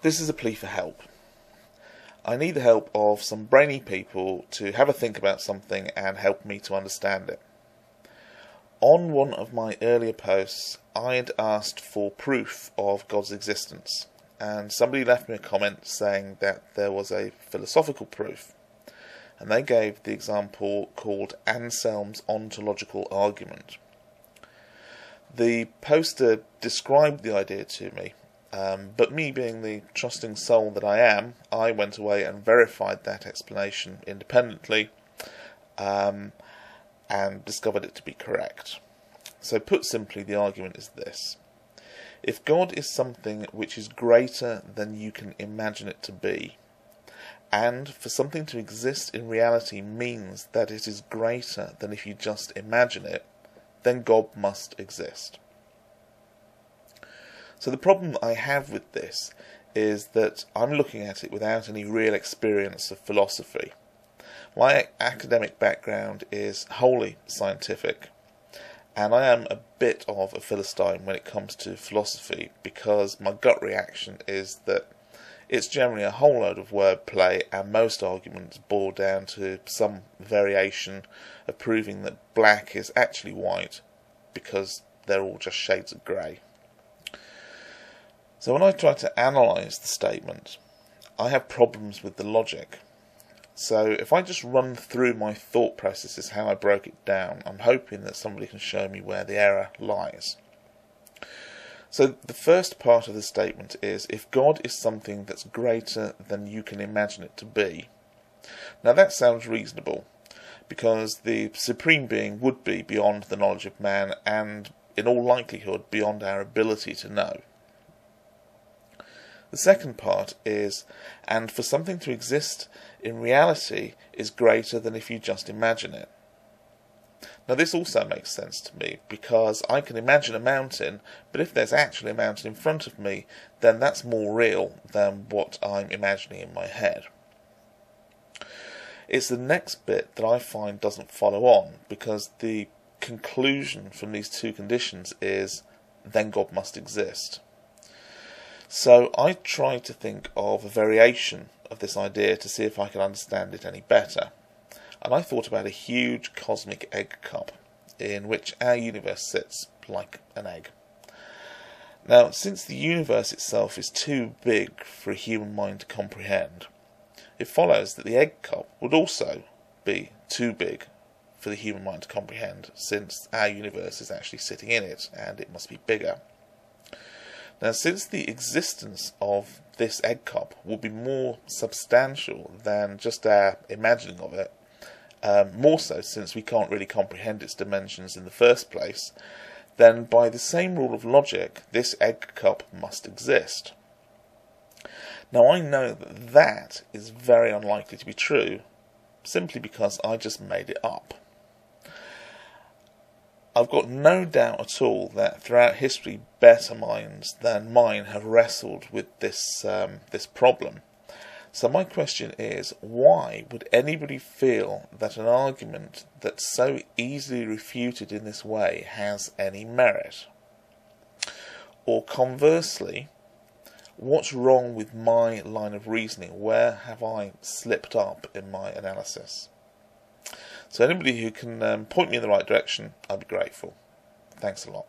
This is a plea for help. I need the help of some brainy people to have a think about something and help me to understand it. On one of my earlier posts, I'd asked for proof of God's existence, and somebody left me a comment saying that there was a philosophical proof, and they gave the example called Anselm's ontological argument. The poster described the idea to me, but me being the trusting soul that I am, I went away and verified that explanation independently and discovered it to be correct. So put simply, the argument is this. If God is something which is greater than you can imagine it to be, and for something to exist in reality means that it is greater than if you just imagine it, then God must exist. So the problem I have with this is that I'm looking at it without any real experience of philosophy. My academic background is wholly scientific, and I am a bit of a Philistine when it comes to philosophy because my gut reaction is that it's generally a whole load of wordplay, and most arguments boil down to some variation of proving that black is actually white because they're all just shades of grey. So when I try to analyse the statement, I have problems with the logic. So if I just run through my thought processes, how I broke it down, I'm hoping that somebody can show me where the error lies. So the first part of the statement is, if God is something that's greater than you can imagine it to be. Now that sounds reasonable, because the Supreme Being would be beyond the knowledge of man, and in all likelihood beyond our ability to know. The second part is, and for something to exist in reality is greater than if you just imagine it. Now this also makes sense to me, because I can imagine a mountain, but if there's actually a mountain in front of me, then that's more real than what I'm imagining in my head. It's the next bit that I find doesn't follow on, because the conclusion from these two conditions is, then God must exist. So I tried to think of a variation of this idea to see if I could understand it any better. And I thought about a huge cosmic egg cup in which our universe sits like an egg. Now, since the universe itself is too big for a human mind to comprehend, it follows that the egg cup would also be too big for the human mind to comprehend, since our universe is actually sitting in it and it must be bigger. Now, since the existence of this egg cup will be more substantial than just our imagining of it, more so since we can't really comprehend its dimensions in the first place, then by the same rule of logic, this egg cup must exist. Now I know that that is very unlikely to be true, simply because I just made it up. I've got no doubt at all that throughout history better minds than mine have wrestled with this problem. So my question is, why would anybody feel that an argument that's so easily refuted in this way has any merit? Or conversely, what's wrong with my line of reasoning? Where have I slipped up in my analysis? So anybody who can point me in the right direction, I'd be grateful. Thanks a lot.